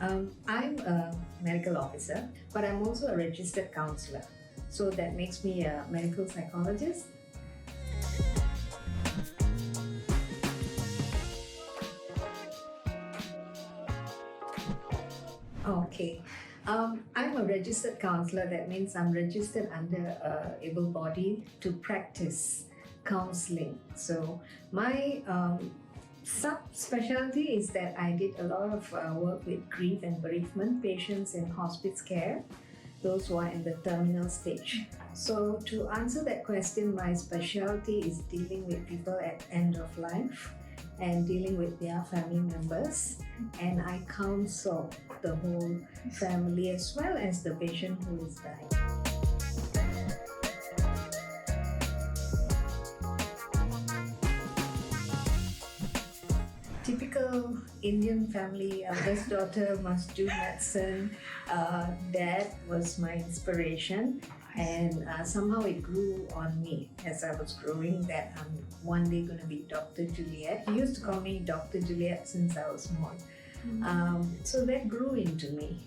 I'm a medical officer, but I'm also a registered counsellor. So that makes me a medical psychologist. Okay. I'm a registered counsellor. That means I'm registered under able body to practice counselling. So my subspecialty is that I did a lot of work with grief and bereavement patients in hospice care, those who are in the terminal stage. So to answer that question, my specialty is dealing with people at end of life and dealing with their family members, and I counsel the whole family as well as the patient who is dying. Typical Indian family, eldest daughter must do medicine. Dad was my inspiration, and somehow it grew on me as I was growing that I'm one day going to be Dr. Juliet. He used to call me Dr. Juliet since I was small. So that grew into me.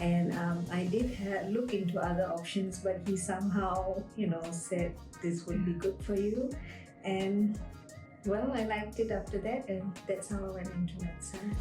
And I did look into other options, but he somehow, said this would be good for you. And well, I liked it after that, and that's how I went into medicine.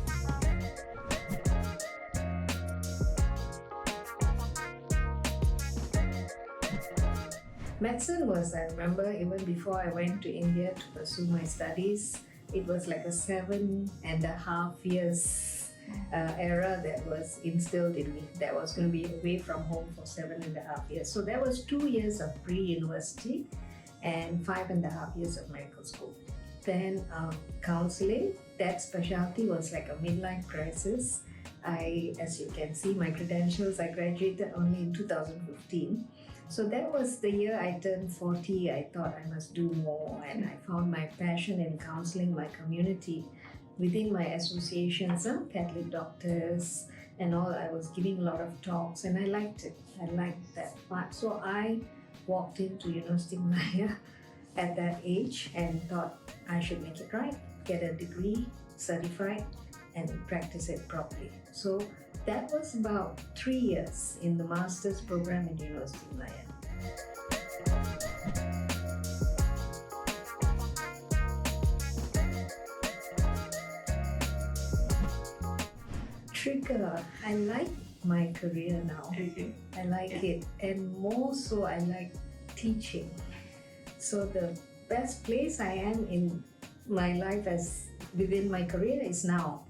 Medicine was, I remember, even before I went to India to pursue my studies, it was like a 7.5 years era that was instilled in me, that was going to be away from home for 7.5 years. So that was 2 years of pre-university and 5.5 years of medical school. Then counseling, that specialty was like a midlife crisis. As you can see, my credentials, I graduated only in 2015. So that was the year I turned 40. I thought I must do more, and I found my passion in counseling my community within my associations, Catholic doctors and all. I was giving a lot of talks, and I liked it. I liked that part. So I walked into University of Malaya at that age and thought I should make it right, get a degree, certified, and practice it properly. So that was about 3 years in the master's program at University of Malaya. Trigger, I like my career now. I like it, and more so I like teaching. So the best place I am in my life as within my career is now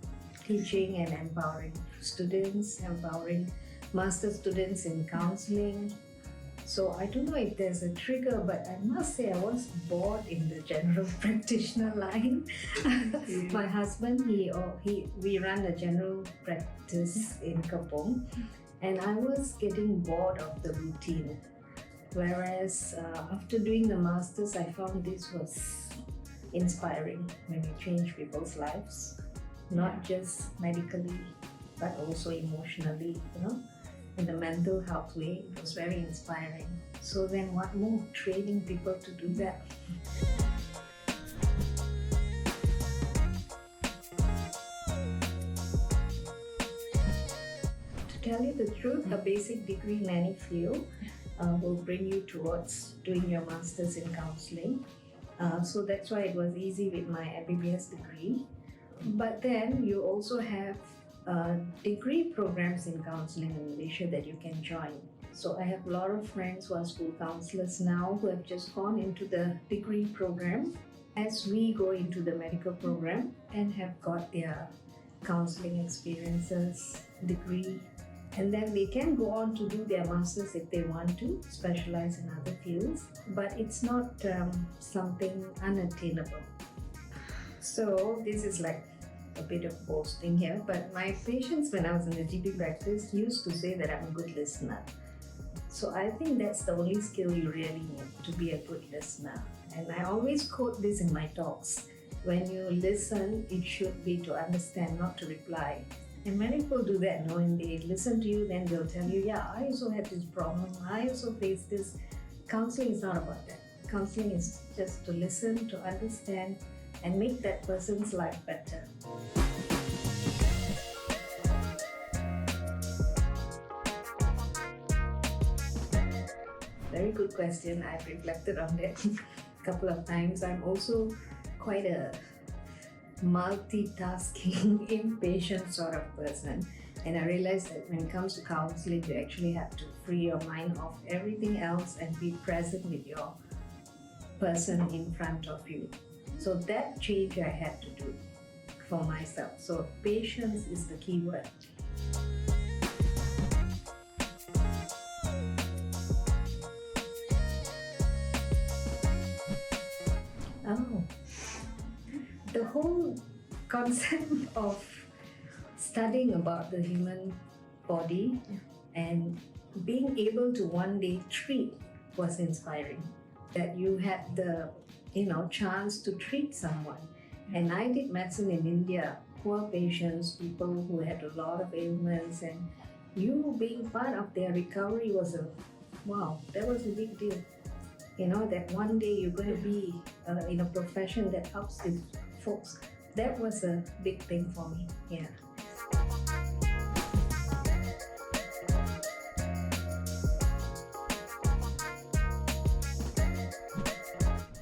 teaching and empowering students, empowering master students in counseling. So I don't know if there's a trigger, but I must say I was bored in the general practitioner line. My husband, we run a general practice in Kapong, and I was getting bored of the routine. Whereas after doing the masters, I found this was inspiring when you change people's lives, not just medically, but also emotionally, in the mental health way. It was very inspiring. So then what more? Training people to do that. To tell you the truth, a basic degree in any field will bring you towards doing your master's in counseling. So that's why it was easy with my MBBS degree. But then you also have degree programs in counseling in Malaysia that you can join. So I have a lot of friends who are school counselors now who have just gone into the degree program as we go into the medical program and have got their counseling experiences, degree, and then they can go on to do their masters if they want to, specialize in other fields, but it's not something unattainable. So this is like a bit of boasting here, but my patients when I was in the GP practice used to say that I'm a good listener. So I think that's the only skill you really need, to be a good listener. And I always quote this in my talks. When you listen, it should be to understand, not to reply. And many people do that, when they listen to you, then they'll tell you, yeah, I also had this problem, I also faced this. Counseling is not about that. Counseling is just to listen, to understand, and make that person's life better. good question. I've reflected on that a couple of times. I'm also quite a multitasking, impatient sort of person. And I realized that when it comes to counseling, you actually have to free your mind of everything else and be present with your person in front of you. So that change I had to do for myself. So patience is the key word. Oh, the whole concept of studying about the human body and being able to one day treat was inspiring. That you had the chance to treat someone. And I did medicine in India, poor patients, people who had a lot of ailments, and you being part of their recovery was that was a big deal. That one day you're going to be in a profession that helps these folks. That was a big thing for me, yeah.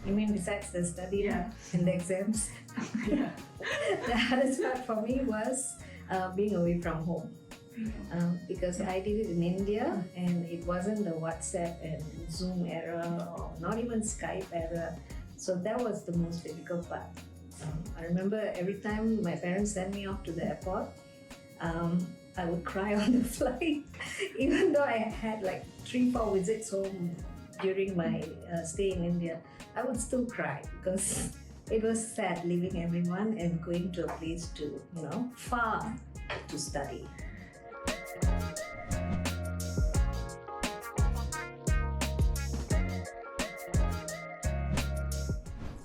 You mean besides the study and the exams? The hardest part for me was being away from home. Because I did it in India and it wasn't the WhatsApp and Zoom era or not even Skype era. So that was the most difficult part. I remember every time my parents sent me off to the airport, I would cry on the flight. Even though I had like 3-4 visits home during my stay in India, I would still cry because it was sad leaving everyone and going to a place to, far to study.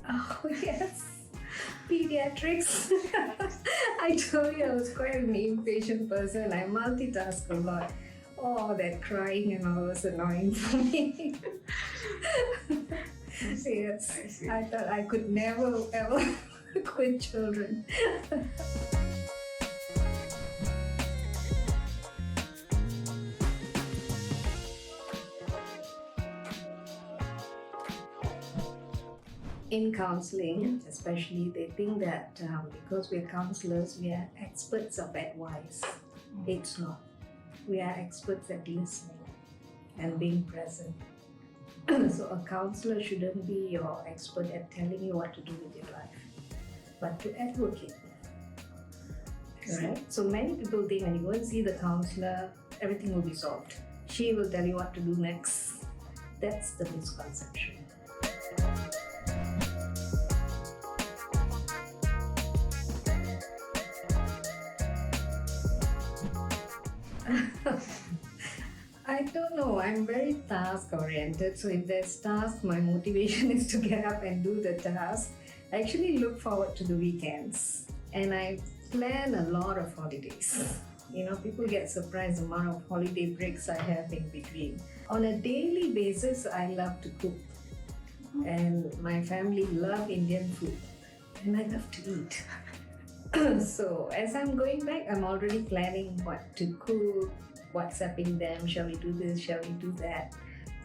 Oh yes, pediatrics. I told you I was quite an impatient person. I multitask a lot. Oh, that crying and all was annoying for me. Yes, I thought I could never ever quit children. In counseling, especially, they think that because we're counselors, we are experts of advice. It's not. We are experts at listening and being present. So a counselor shouldn't be your expert at telling you what to do with your life, but to advocate. Right? So many people think when you go and see the counselor, everything will be solved. She will tell you what to do next. That's the misconception. I don't know, I'm very task oriented, so if there's task, my motivation is to get up and do the task. I actually look forward to the weekends and I plan a lot of holidays. People get surprised the amount of holiday breaks I have in between. On a daily basis, I love to cook and my family love Indian food and I love to eat. So as I'm going back, I'm already planning what to cook, WhatsApping them, shall we do this, shall we do that.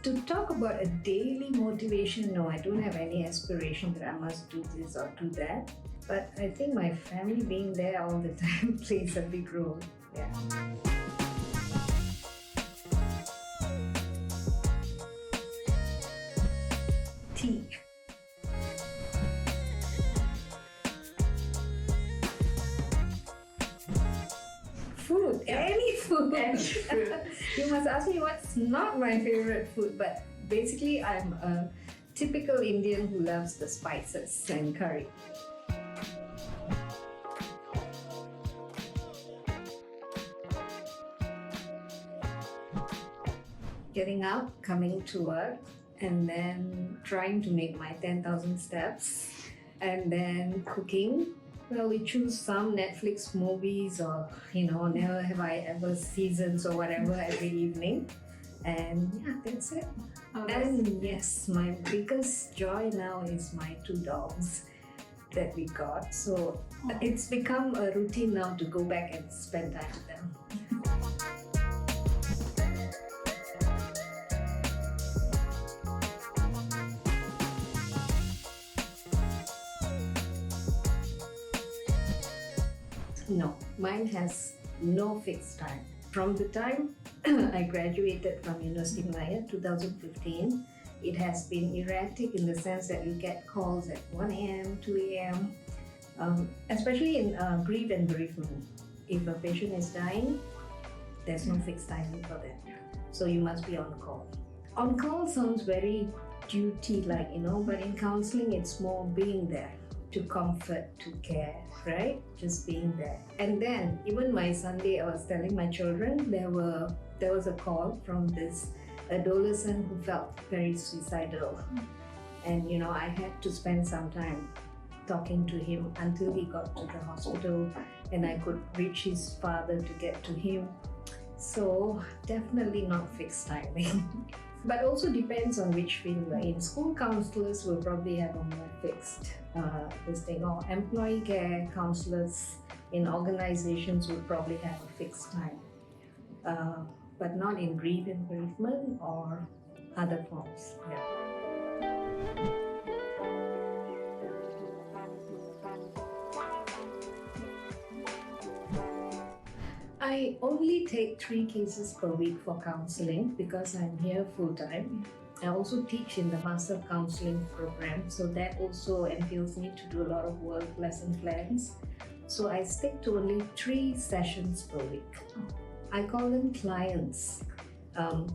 To talk about a daily motivation, no, I don't have any aspiration that I must do this or do that. But I think my family being there all the time plays a big role. Yeah. Tea. Food, any food. You must ask me what's not my favorite food, but basically I'm a typical Indian who loves the spices and curry. Getting up, coming to work, and then trying to make my 10,000 steps, and then cooking. Well, we choose some Netflix movies or, Never Have I Ever seasons or whatever every evening. And yeah, that's it. And yes, my biggest joy now is my 2 dogs that we got. So it's become a routine now to go back and spend time with them. No, mine has no fixed time. From the time I graduated from University of Malaya, 2015, it has been erratic in the sense that you get calls at 1 a.m., 2 a.m., especially in grief and bereavement. If a patient is dying, there's no fixed timing for that. So you must be on call. On call sounds very duty-like, but in counseling, it's more being there to comfort, to care, right? Just being there. And then, even my Sunday, I was telling my children, there was a call from this adolescent who felt very suicidal. And, I had to spend some time talking to him until he got to the hospital and I could reach his father to get to him. So, definitely not fixed timing. But also depends on which field you're in. School counselors will probably have a more fixed this thing, or employee care counselors in organizations would probably have a fixed time, but not in grief and bereavement or other forms. I only take 3 cases per week for counseling because I'm here full-time. I also teach in the Master of Counseling program, so that also entails me to do a lot of work, lesson plans. So I stick to only 3 sessions per week. I call them clients.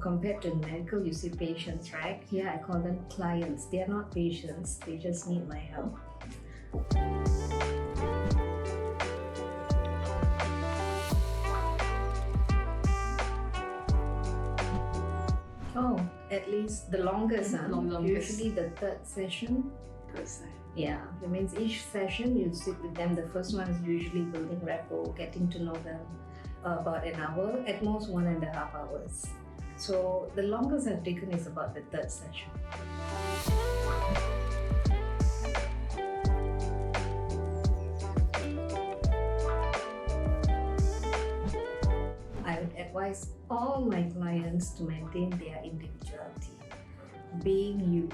Compared to medical, you see patients, right? Here I call them clients. They are not patients, they just need my help. Oh, at least the longest, usually the 3rd session. Yeah, that means each session you sit with them. The first one is usually building rapport, getting to know them about an hour, at most 1.5 hours. So the longest I've taken is about the 3rd session. I would advise all my clients to maintain their individuality. Being you.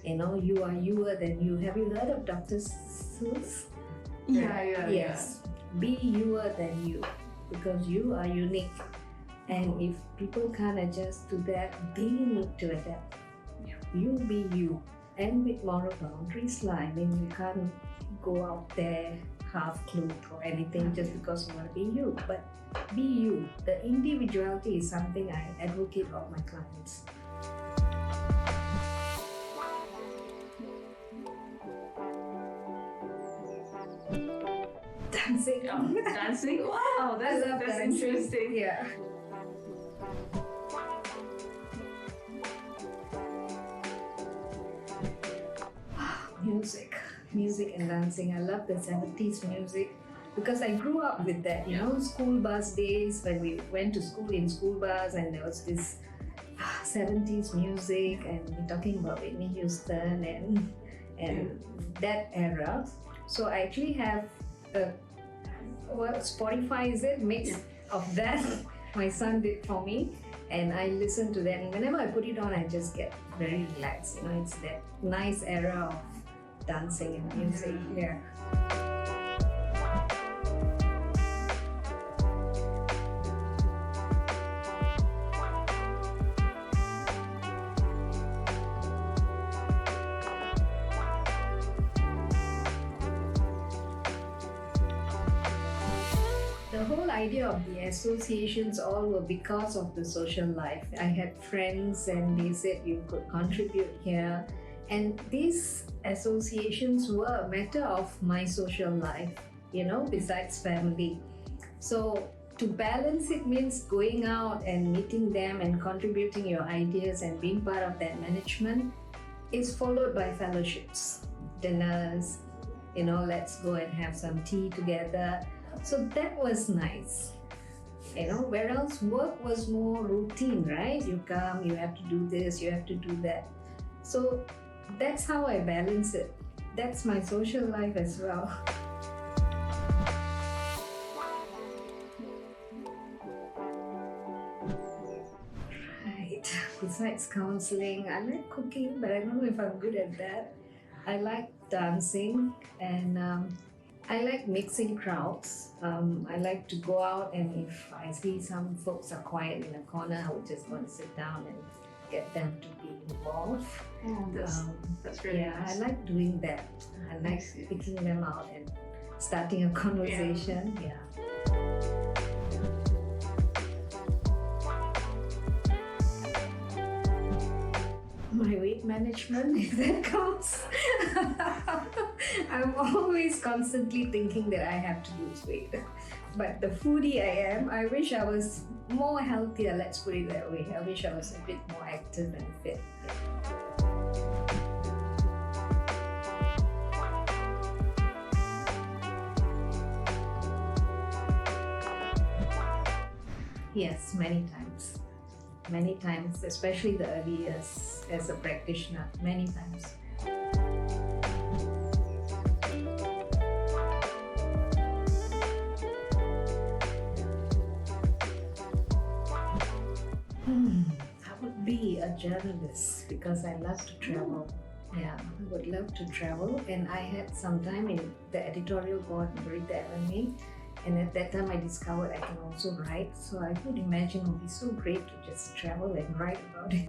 You are youer than you. Have you heard of Dr. Seuss? Yeah. Yes. Be youer than you, because you are unique. And if people can't adjust to that, they need to adapt. You be you. And with moral boundaries, you can't go out there half-clothed or anything just because you want to be you. But be you. The individuality is something I advocate of my clients. Dancing. Dancing? Wow, that's dancing. interesting. Yeah. Music and dancing. I love the 70s music because I grew up with that, school bus days when we went to school in school bus and there was this 70s music and we're talking about Whitney Houston and that era. So I actually have Spotify is it? Mix of that. My son did for me and I listen to that, and whenever I put it on I just get very relaxed. It's that nice era of dancing and music. Yeah. The whole idea of the associations all were because of the social life. I had friends and they said you could contribute here. And these associations were a matter of my social life, besides family. So to balance it means going out and meeting them and contributing your ideas and being part of that management is followed by fellowships, dinners, let's go and have some tea together. So that was nice. Whereas work was more routine, right? You come, you have to do this, you have to do that. So that's how I balance it. That's my social life as well. Right. Besides counseling, I like cooking, but I don't know if I'm good at that. I like dancing and I like mixing crowds. I like to go out, and if I see some folks are quiet in a corner, I would just want to sit down and get them to be involved. That's really Yeah, nice. I like doing that. I like see. picking them out and starting a conversation. Yeah. My weight management, if that counts. I'm always constantly thinking that I have to lose weight. But the foodie I am, I wish I was more healthier, let's put it that way. I wish I was a bit more active and fit. Yes, many times. Many times, especially the early years as a practitioner, many times. I would be a journalist because I love to travel. Yeah, I would love to travel, and I had some time in the editorial board in Grief and MMA, and at that time I discovered I can also write. So I could imagine it would be so great to just travel and write about it.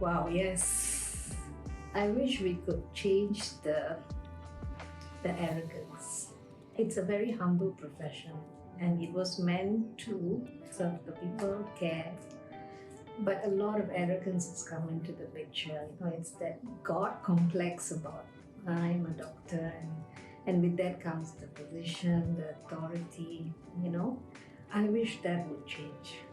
Wow, yes. I wish we could change the arrogance. It's a very humble profession, and it was meant to serve the people, care. But a lot of arrogance has come into the picture. It's that God complex about I'm a doctor, and with that comes the position, the authority. I wish that would change.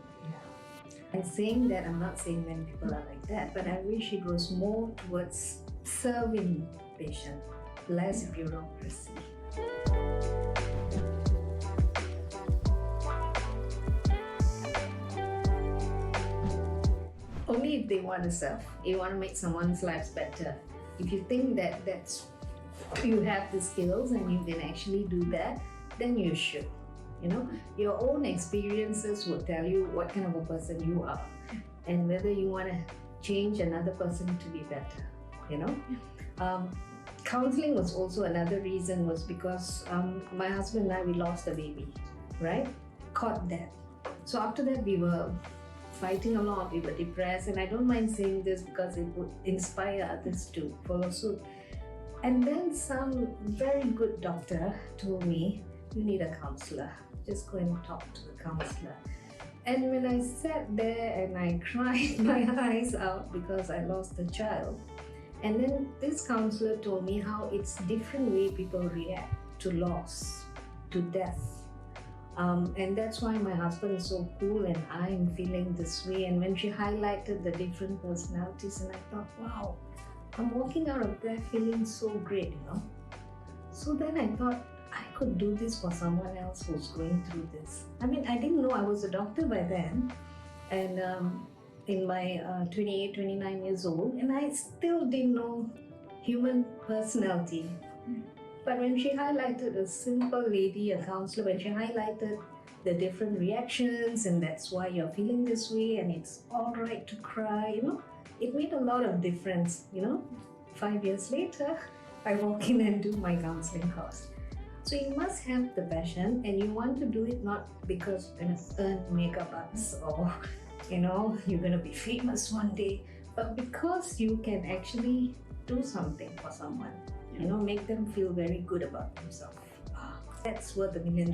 And saying that, I'm not saying many people are like that, but I wish it was more towards serving patient, less bureaucracy. Only if they want to serve, you want to make someone's lives better. If you think that you have the skills and you can actually do that, then you should. Your own experiences will tell you what kind of a person you are and whether you want to change another person to be better. Counseling was also another reason, was because my husband and I, we lost a baby, right? Caught that. So after that, we were fighting a lot, we were depressed, and I don't mind saying this because it would inspire others to follow suit. And then some very good doctor told me, you need a counselor. Just go and talk to the counselor. And when I sat there and I cried my eyes out because I lost a child, and then this counselor told me how it's different way people react to loss, to death. And that's why my husband is so cool and I'm feeling this way. And when she highlighted the different personalities, and I thought, wow, I'm walking out of there feeling so great, So then I thought, I could do this for someone else who's going through this. I didn't know I was a doctor by then, and in my 28, 29 years old, and I still didn't know human personality. But when she highlighted a simple lady, a counselor, when she highlighted the different reactions, and that's why you're feeling this way, and it's all right to cry, it made a lot of difference, 5 years later, I walk in and do my counseling course. So you must have the passion, and you want to do it not because you're going to earn mega bucks or, you're going to be famous one day, but because you can actually do something for someone, make them feel very good about themselves. That's worth $1 million.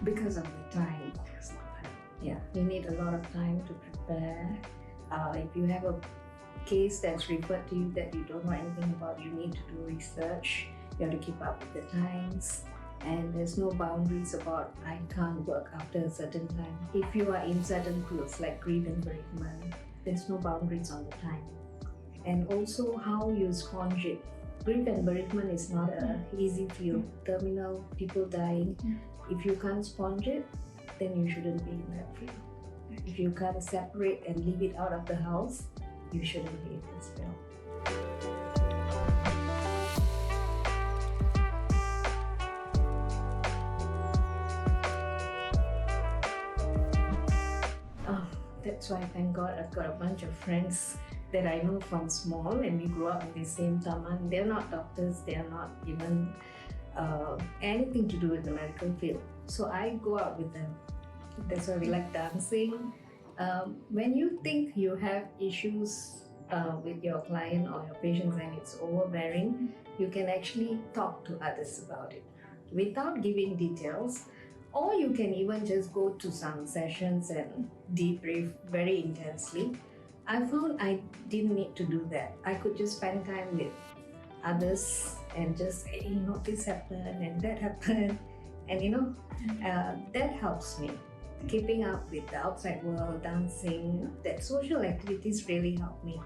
Because of the time. Yeah, you need a lot of time to prepare. If you have a case that's referred to you that you don't know anything about, you need to do research. You have to keep up with the times. And there's no boundaries about I can't work after a certain time. If you are in certain fields like grief and bereavement, there's no boundaries on the time. And also how you sponge it. Grief and bereavement is not an easy field. Terminal, people dying. If you can't sponge it, then you shouldn't be in that field. If you can't separate and leave it out of the house, you shouldn't be in this field. that's why, thank God, I've got a bunch of friends that I know from small, and we grew up in the same taman. They're not doctors, they're not even anything to do with the medical field. So I go out with them. That's why we like dancing. When you think you have issues with your client or your patients and it's overbearing, you can actually talk to others about it without giving details, or you can even just go to some sessions and debrief very intensely. I found I didn't need to do that. I could just spend time with others and just say, this happened and that happened, and that helps me. Keeping up with the outside world, dancing, that social activities really help me.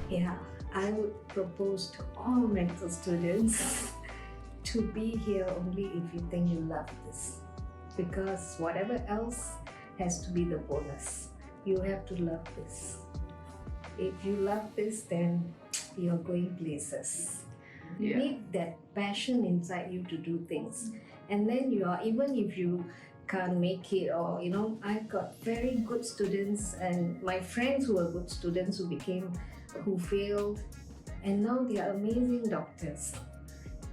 Yeah, I would propose to all medical students to be here only if you think you love this, because whatever else has to be the bonus. You have to love this. If you love this, then you're going places. You need that passion inside you to do things. And then even if you can't make it, or I've got very good students, and my friends who were good students who failed, and now they are amazing doctors.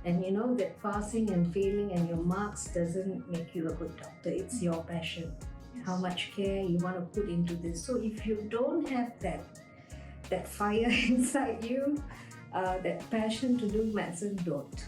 And that passing and failing and your marks doesn't make you a good doctor. It's your passion. How much care you want to put into this. So if you don't have that fire inside you, that passion to do medicine, don't.